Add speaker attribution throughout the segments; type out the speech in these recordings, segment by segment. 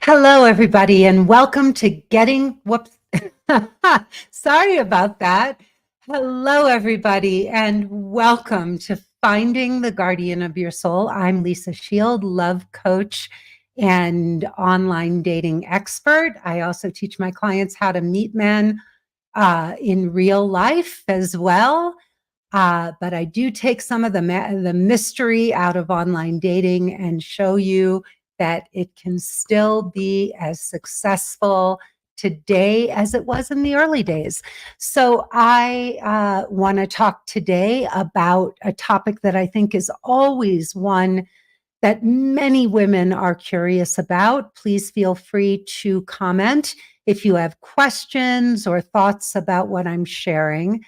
Speaker 1: Hello, everybody, and welcome to whoops. Sorry about that. Hello, everybody, and welcome to Finding the Guardian of Your Soul. I'm Lisa Shield, love coach and online dating expert. I also teach my clients how to meet men in real life as well. But I do take some of the mystery out of online dating and show you that it can still be as successful today as it was in the early days. So I want to talk today about a topic that I think is always one that many women are curious about. Please feel free to comment if you have questions or thoughts about what I'm sharing.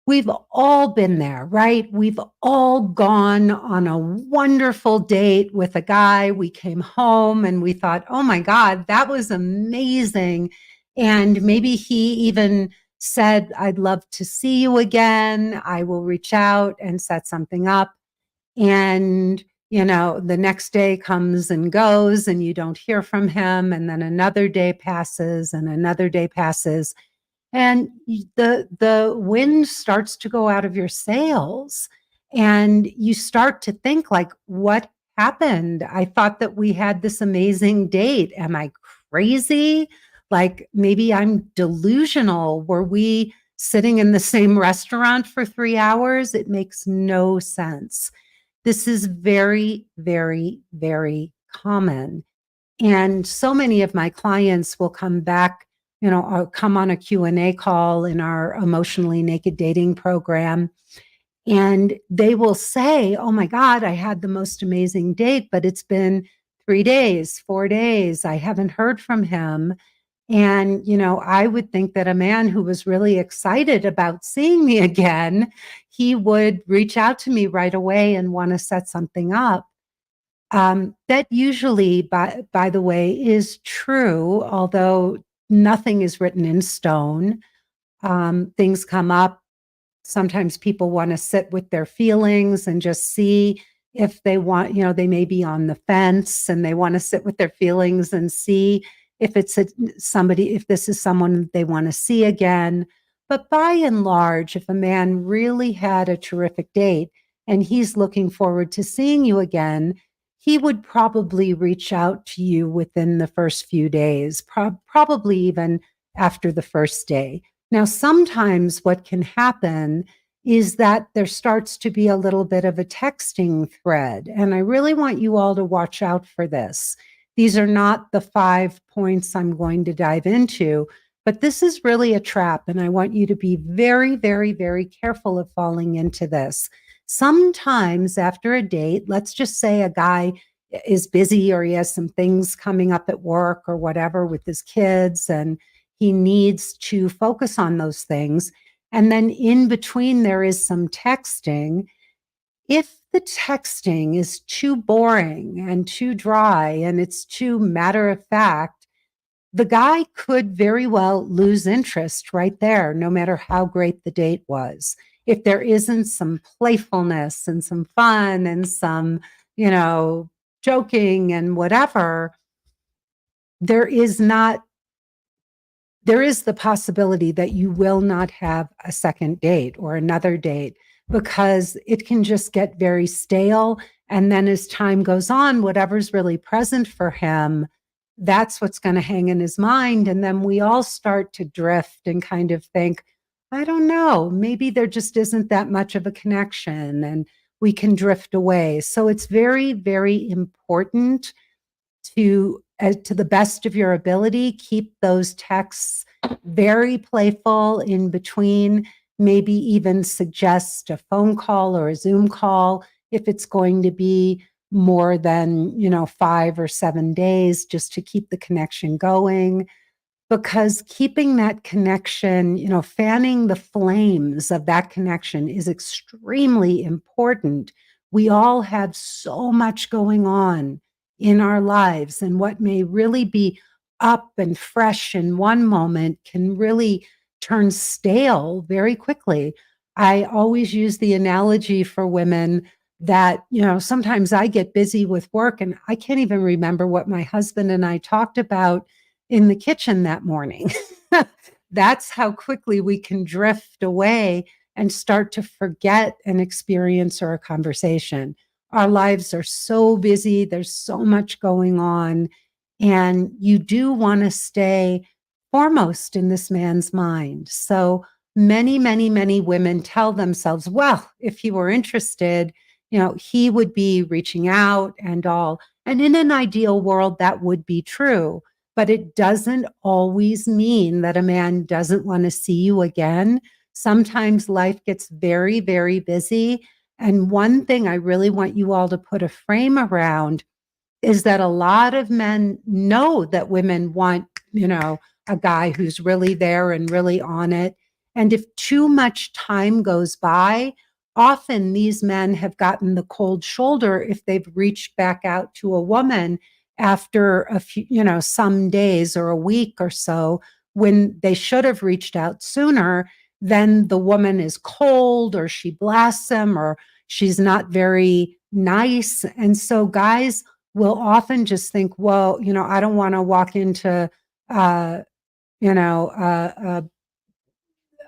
Speaker 1: We've all been there, right? We've all gone on a wonderful date with a guy. We came home and we thought, oh my God, that was amazing. And maybe he even said, I'd love to see you again. I will reach out and set something up. And, the next day comes and goes and you don't hear from him. And then another day passes and another day passes and the wind starts to go out of your sails and you start to think like, what happened? I thought that we had this amazing date. Am I crazy? Like maybe I'm delusional. Were we sitting in the same restaurant for 3 hours? It makes no sense. This is very, very, very common. And so many of my clients will come back, come on a Q&A call in our emotionally naked dating program. And they will say, oh my God, I had the most amazing date, but it's been 3 days, 4 days. I haven't heard from him. And, I would think that a man who was really excited about seeing me again, he would reach out to me right away and want to set something up. That usually, by the way, is true, although nothing is written in stone. Things come up. Sometimes people want to sit with their feelings and just see if they want, they may be on the fence and they want to sit with their feelings and see if it's if this is someone they want to see again. But by and large, if a man really had a terrific date and he's looking forward to seeing you again, he would probably reach out to you within the first few days, probably even after the first day. Now, sometimes what can happen is that there starts to be a little bit of a texting thread. And I really want you all to watch out for this. These are not the 5 points I'm going to dive into, but this is really a trap. And I want you to be very, very, very careful of falling into this. Sometimes after a date, let's just say a guy is busy or he has some things coming up at work or whatever with his kids, and he needs to focus on those things. And then in between, there is some texting. If the texting is too boring and too dry and it's too matter of fact, the guy could very well lose interest right there, no matter how great the date was. If there isn't some playfulness and some fun and some, joking and whatever, there is the possibility that you will not have a second date or another date because it can just get very stale. And then as time goes on, whatever's really present for him, that's what's going to hang in his mind. And then we all start to drift and kind of think, I don't know, maybe there just isn't that much of a connection and we can drift away. So it's very, very important to the best of your ability, keep those texts very playful in between, maybe even suggest a phone call or a Zoom call if it's going to be more than 5 or 7 days, just to keep the connection going. Because keeping that connection, fanning the flames of that connection is extremely important. We all have so much going on in our lives, and what may really be up and fresh in one moment can really turn stale very quickly. I always use the analogy for women that, sometimes I get busy with work and I can't even remember what my husband and I talked about in the kitchen that morning. That's how quickly we can drift away and start to forget an experience or a conversation. Our lives are so busy, there's so much going on, and you do want to stay foremost in this man's mind. So many, many, many women tell themselves, well, if he were interested, he would be reaching out and all. And in an ideal world, that would be true. But it doesn't always mean that a man doesn't want to see you again. Sometimes life gets very, very busy. And one thing I really want you all to put a frame around is that a lot of men know that women want, a guy who's really there and really on it. And if too much time goes by, often these men have gotten the cold shoulder if they've reached back out to a woman after a few, some days or a week or so when they should have reached out sooner. Then the woman is cold or she blasts him or she's not very nice. And so guys will often just think, well, I don't want to walk into, uh, you know, uh, uh,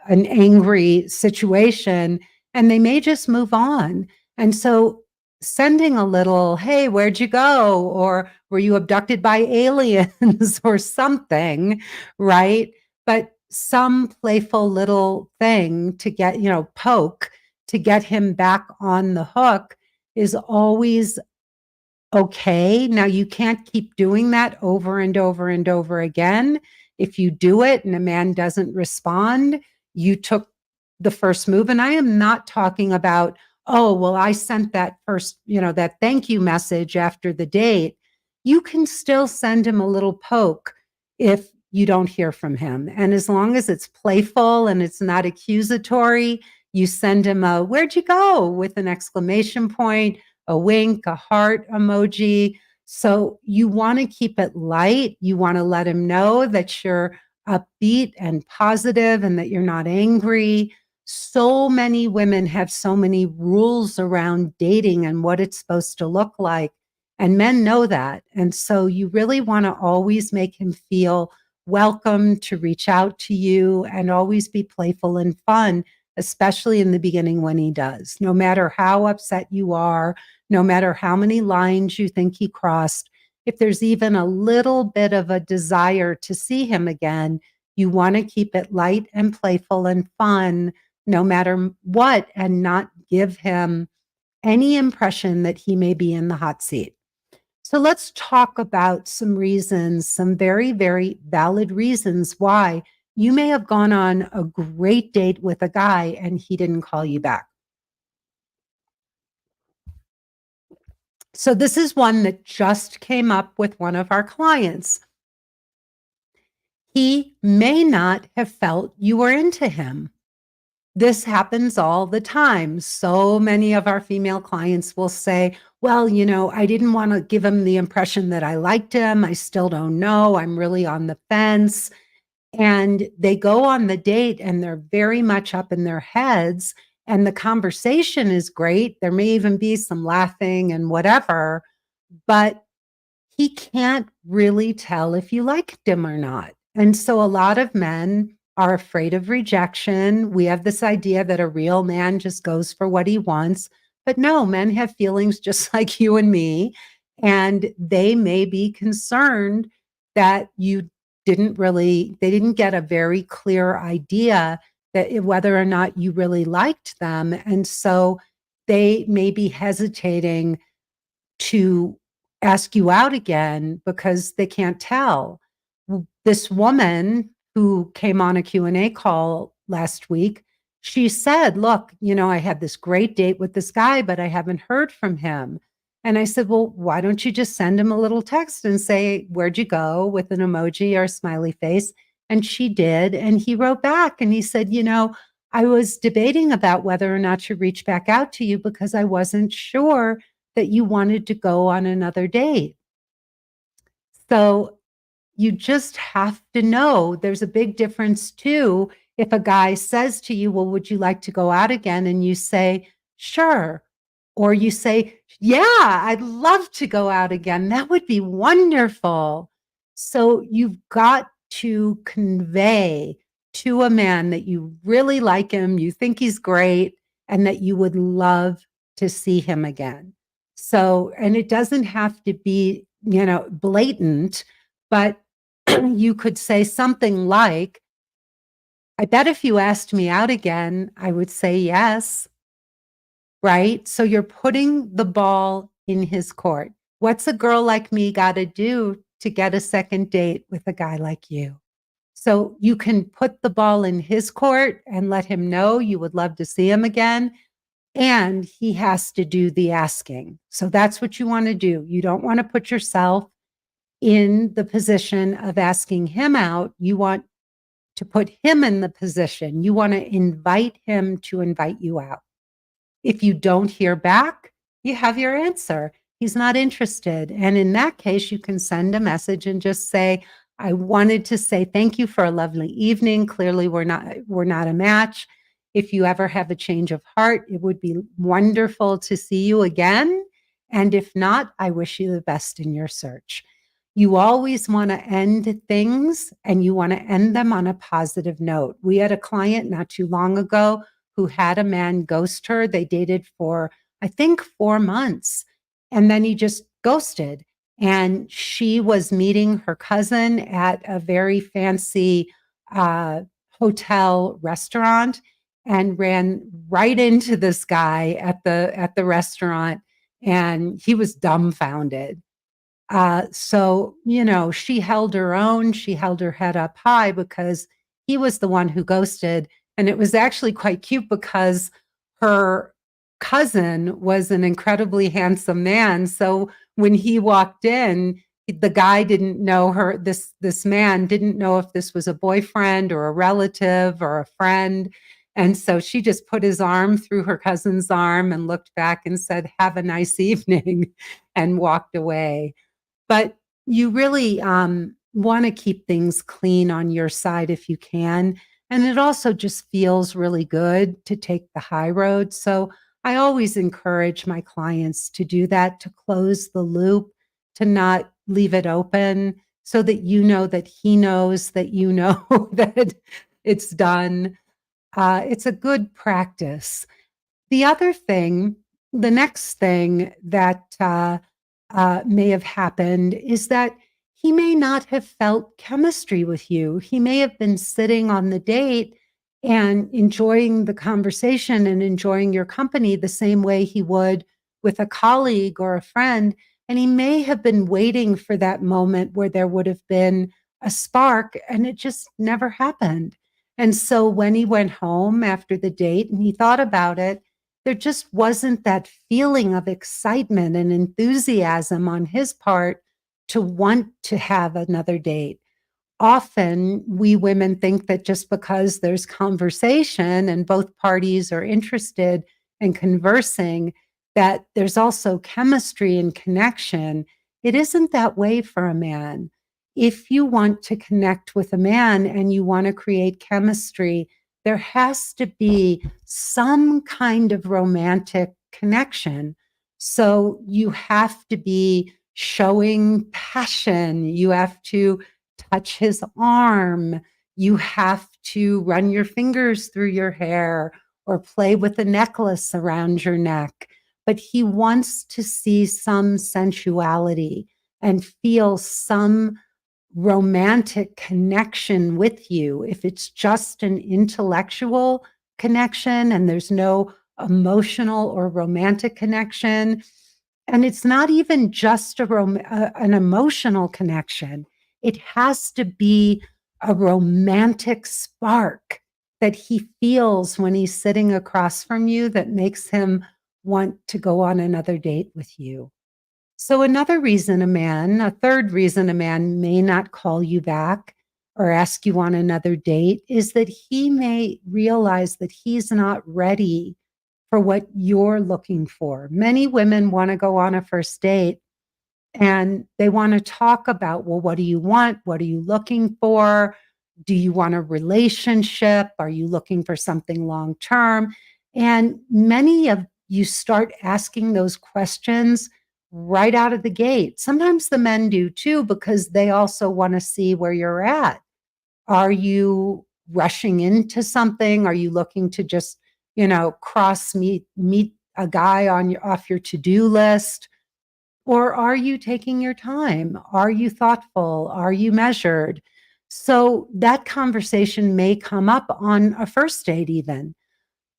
Speaker 1: an angry situation, and they may just move on. And so sending a little, hey, where'd you go? Or were you abducted by aliens or something, right? But some playful little thing to get, poke to get him back on the hook is always okay. Now, you can't keep doing that over and over and over again. If you do it and a man doesn't respond, you took the first move. And I am not talking about, oh, well, I sent that first, that thank you message after the date. You can still send him a little poke if you don't hear from him. And as long as it's playful and it's not accusatory, you send him a, where'd you go? With an exclamation point, a wink, a heart emoji. So you want to keep it light. You want to let him know that you're upbeat and positive and that you're not angry. So many women have so many rules around dating and what it's supposed to look like. And men know that. And so you really want to always make him feel welcome to reach out to you and always be playful and fun, especially in the beginning when he does. No matter how upset you are, no matter how many lines you think he crossed, if there's even a little bit of a desire to see him again, you want to keep it light and playful and fun no matter what, and not give him any impression that he may be in the hot seat. So let's talk about some reasons, some very, very valid reasons why you may have gone on a great date with a guy and he didn't call you back. So this is one that just came up with one of our clients. He may not have felt you were into him. This happens all the time. So many of our female clients will say, well, I didn't want to give him the impression that I liked him. I still don't know. I'm really on the fence. And they go on the date and they're very much up in their heads. And the conversation is great. There may even be some laughing and whatever, but he can't really tell if you liked him or not. And so a lot of men are afraid of rejection. We have this idea that a real man just goes for what he wants. But no, men have feelings just like you and me. And they may be concerned that they didn't get a very clear idea that whether or not you really liked them. And so they may be hesitating to ask you out again because they can't tell. This woman who came on a Q&A call last week, she said, look, I had this great date with this guy, but I haven't heard from him. And I said, well, why don't you just send him a little text and say, where'd you go, with an emoji or a smiley face? And she did. And he wrote back and he said, I was debating about whether or not to reach back out to you because I wasn't sure that you wanted to go on another date. So you just have to know there's a big difference too. If a guy says to you, well, would you like to go out again? And you say, sure. Or you say, yeah, I'd love to go out again. That would be wonderful. So you've got to convey to a man that you really like him, you think he's great, and that you would love to see him again. So, and it doesn't have to be, blatant, but you could say something like, I bet if you asked me out again, I would say yes. Right? So you're putting the ball in his court. What's a girl like me got to do to get a second date with a guy like you? So you can put the ball in his court and let him know you would love to see him again. And he has to do the asking. So that's what you want to do. You don't want to put yourself in the position of asking him out. You want to put him in the position. You want to invite him to invite you out. If you don't hear back, you have your answer. He's not interested. And in that case, you can send a message and just say, I wanted to say thank you for a lovely evening. Clearly, we're not a match. If you ever have a change of heart, it would be wonderful to see you again. And if not, I wish you the best in your search. You always want to end things and you want to end them on a positive note. We had a client not too long ago who had a man ghost her. They dated for, I think, 4 months. And then he just ghosted. And she was meeting her cousin at a very fancy hotel restaurant and ran right into this guy at the restaurant. And he was dumbfounded. So, she held her own. She held her head up high because he was the one who ghosted. And it was actually quite cute because her cousin was an incredibly handsome man. So when he walked in, the guy didn't know her. This man didn't know if this was a boyfriend or a relative or a friend. And so she just put his arm through her cousin's arm and looked back and said, "Have a nice evening," and walked away. But you really want to keep things clean on your side if you can. And it also just feels really good to take the high road. So I always encourage my clients to do that, to close the loop, to not leave it open so that you know that he knows that you know that it's done. It's a good practice. The other thing, the next thing that may have happened is that he may not have felt chemistry with you. He may have been sitting on the date and enjoying the conversation and enjoying your company the same way he would with a colleague or a friend. And he may have been waiting for that moment where there would have been a spark, and it just never happened. And so when he went home after the date and he thought about it, there just wasn't that feeling of excitement and enthusiasm on his part to want to have another date. Often we women think that just because there's conversation and both parties are interested in conversing, that there's also chemistry and connection. It isn't that way for a man. If you want to connect with a man and you want to create chemistry, there has to be some kind of romantic connection. So you have to be showing passion. You have to touch his arm. You have to run your fingers through your hair or play with a necklace around your neck. But he wants to see some sensuality and feel some romantic connection with you. If it's just an intellectual connection and there's no emotional or romantic connection, and it's not even just an emotional connection, it has to be a romantic spark that he feels when he's sitting across from you that makes him want to go on another date with you. So, a third reason a man may not call you back or ask you on another date is that he may realize that he's not ready for what you're looking for. Many women want to go on a first date and they want to talk about, well, what do you want? What are you looking for? Do you want a relationship? Are you looking for something long term? And many of you start asking those questions right out of the gate. Sometimes the men do too, because they also want to see where you're at. Are you rushing into something? Are you looking to just, cross meet a guy off your to-do list? Or are you taking your time? Are you thoughtful? Are you measured? So that conversation may come up on a first date even.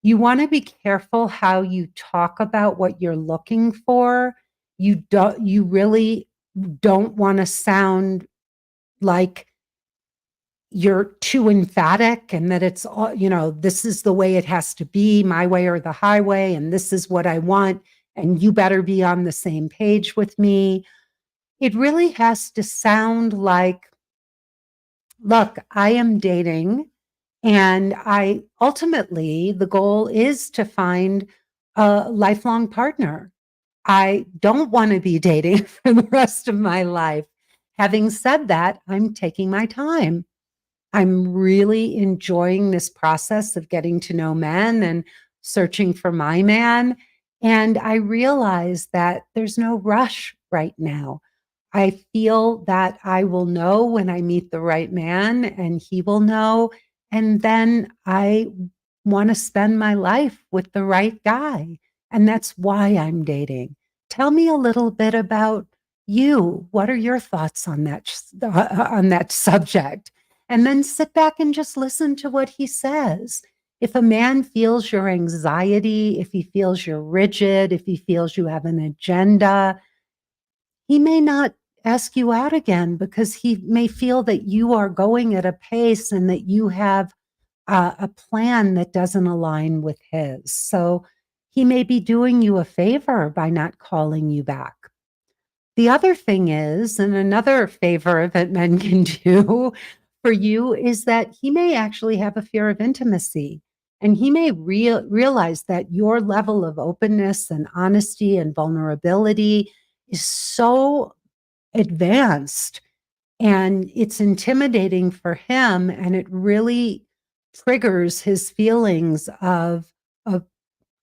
Speaker 1: You want to be careful how you talk about what you're looking for. You really don't want to sound like you're too emphatic and that it's all, this is the way it has to be, my way or the highway, and this is what I want, and you better be on the same page with me. It really has to sound like, look, I am dating, and I ultimately, the goal is to find a lifelong partner. I don't want to be dating for the rest of my life. Having said that, I'm taking my time. I'm really enjoying this process of getting to know men and searching for my man. And I realize that there's no rush right now. I feel that I will know when I meet the right man and he will know. And then I want to spend my life with the right guy. And that's why I'm dating. Tell me a little bit about you. What are your thoughts on that subject? And then sit back and just listen to what he says. If a man feels your anxiety, if he feels you're rigid, if he feels you have an agenda, he may not ask you out again because he may feel that you are going at a pace and that you have a plan that doesn't align with his. So he may be doing you a favor by not calling you back. The other thing is, and another favor that men can do for you, is that he may actually have a fear of intimacy. And he may realize that your level of openness and honesty and vulnerability is so advanced and it's intimidating for him. And it really triggers his feelings of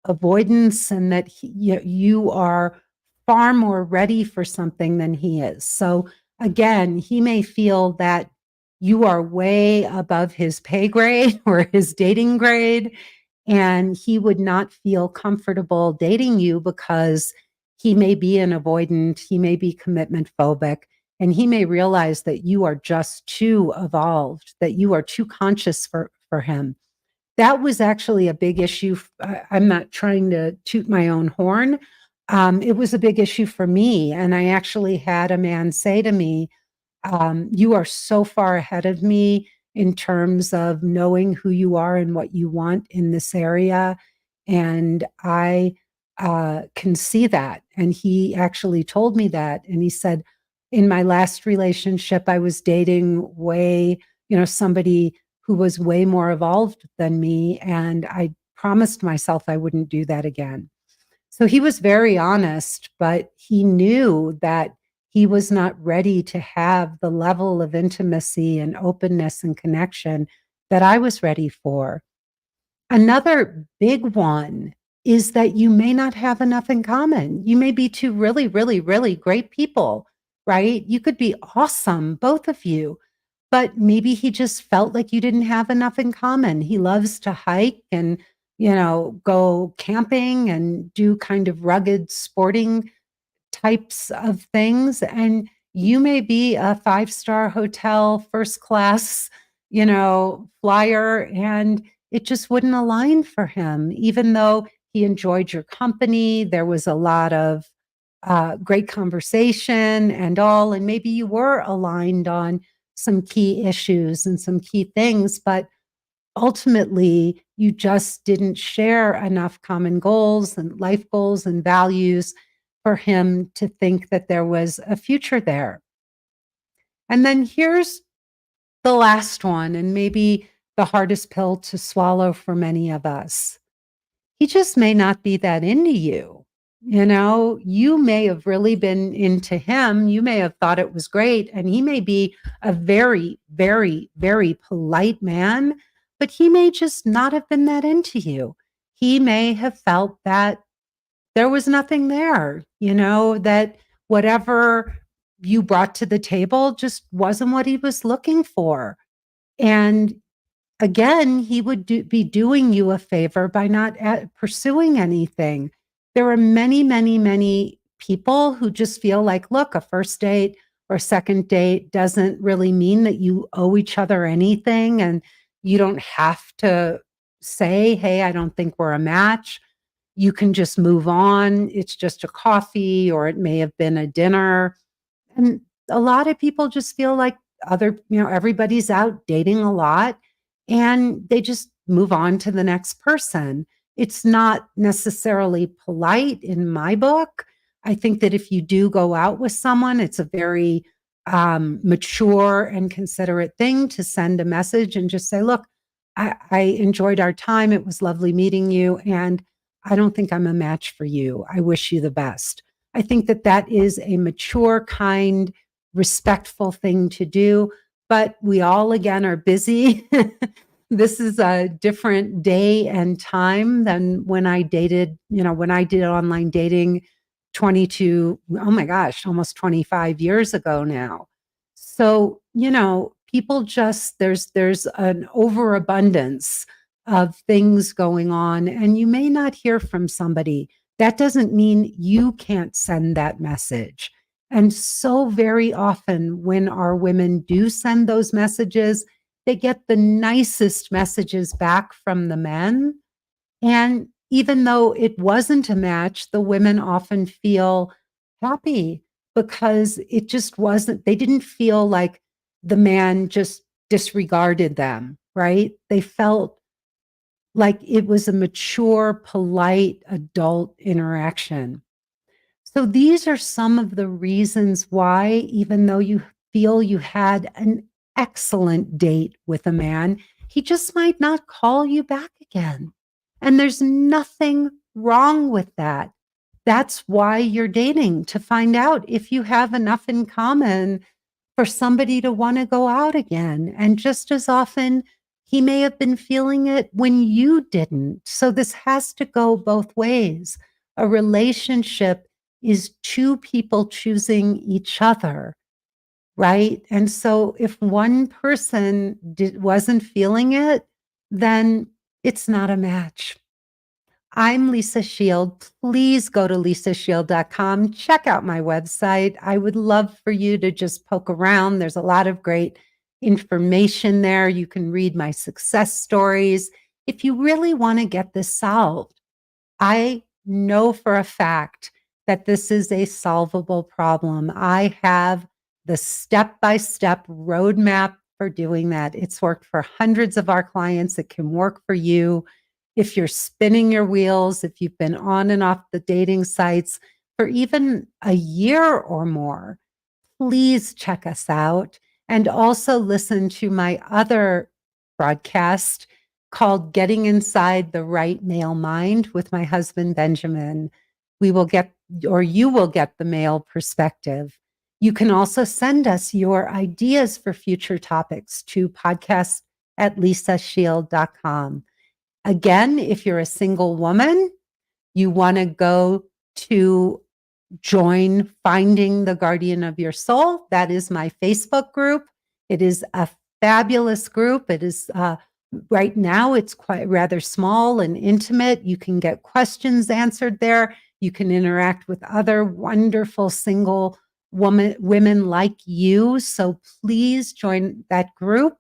Speaker 1: avoidance and that you are far more ready for something than he is. So again, he may feel that you are way above his pay grade or his dating grade, and he would not feel comfortable dating you because he may be an avoidant, he may be commitment phobic, and he may realize that you are just too evolved, that you are too conscious for him. That was actually a big issue. I'm not trying to toot my own horn. It was a big issue for me. And I actually had a man say to me, you are so far ahead of me in terms of knowing who you are and what you want in this area. And I can see that. And he actually told me that. And he said, in my last relationship, I was dating somebody who was way more evolved than me. And I promised myself I wouldn't do that again. So he was very honest, but he knew that he was not ready to have the level of intimacy and openness and connection that I was ready for. Another big one is that you may not have enough in common. You may be two really, really, really great people, right? You could be awesome, both of you, but maybe he just felt like you didn't have enough in common. He loves to hike and, go camping and do kind of rugged sporting types of things. And you may be a five-star hotel, first class, flyer, and it just wouldn't align for him, even though he enjoyed your company. There was a lot of great conversation and all, and maybe you were aligned on some key issues and some key things, but ultimately you just didn't share enough common goals and life goals and values for him to think that there was a future there. And then here's the last one, and maybe the hardest pill to swallow for many of us. He just may not be that into you. You may have really been into him. You may have thought it was great. And he may be a very, very, very polite man, but he may just not have been that into you. He may have felt that there was nothing there, that whatever you brought to the table just wasn't what he was looking for. And again, he would be doing you a favor by not pursuing anything. There are many, many, many people who just feel like, look, a first date or second date doesn't really mean that you owe each other anything. And you don't have to say, hey, I don't think we're a match. You can just move on. It's just a coffee, or it may have been a dinner. And a lot of people just feel like everybody's out dating a lot and they just move on to the next person. It's not necessarily polite in my book. I think that if you do go out with someone, it's a very mature and considerate thing to send a message and just say, look, I enjoyed our time. It was lovely meeting you. And I don't think I'm a match for you. I wish you the best. I think that that is a mature, kind, respectful thing to do. But we all, again, are busy. This is a different day and time than when I dated, when I did online dating 22, oh my gosh, almost 25 years ago now. So, people just, there's an overabundance of things going on, and you may not hear from somebody. That doesn't mean you can't send that message. And so very often when our women do send those messages, they get the nicest messages back from the men. And even though it wasn't a match, the women often feel happy because it just wasn't, they didn't feel like the man just disregarded them, right? They felt like it was a mature, polite, adult interaction. So these are some of the reasons why, even though you feel you had an excellent date with a man, he just might not call you back again. And there's nothing wrong with that. That's why you're dating, to find out if you have enough in common for somebody to want to go out again. And just as often, he may have been feeling it when you didn't. So this has to go both ways. A relationship is two people choosing each other, right? And so if one person wasn't feeling it, then it's not a match. I'm Lisa Shield. Please go to lisashield.com. Check out my website. I would love for you to just poke around. There's a lot of great information there. You can read my success stories. If you really want to get this solved, I know for a fact that this is a solvable problem. I have the step-by-step roadmap for doing that. It's worked for hundreds of our clients. It can work for you. If you're spinning your wheels, if you've been on and off the dating sites for even a year or more, please check us out. And also listen to my other broadcast called Getting Inside the Right Male Mind with my husband, Benjamin. We will get, or you will get, the male perspective. You can also send us your ideas for future topics to podcast@lisashield.com. Again, if you're a single woman, you want to go to join Finding the Guardian of Your Soul. That is my Facebook group. It is a fabulous group. It is right now, it's quite rather small and intimate. You can get questions answered there. You can interact with other wonderful single women like you. So please join that group.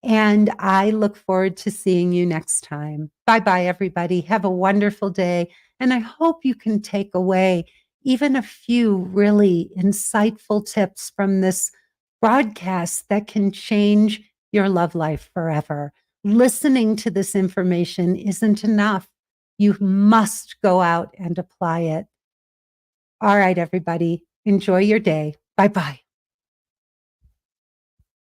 Speaker 1: And I look forward to seeing you next time. Bye-bye, everybody. Have a wonderful day. And I hope you can take away even a few really insightful tips from this broadcast that can change your love life forever. Listening to this information isn't enough. You must go out and apply it. All right, everybody. Enjoy your day. Bye-bye.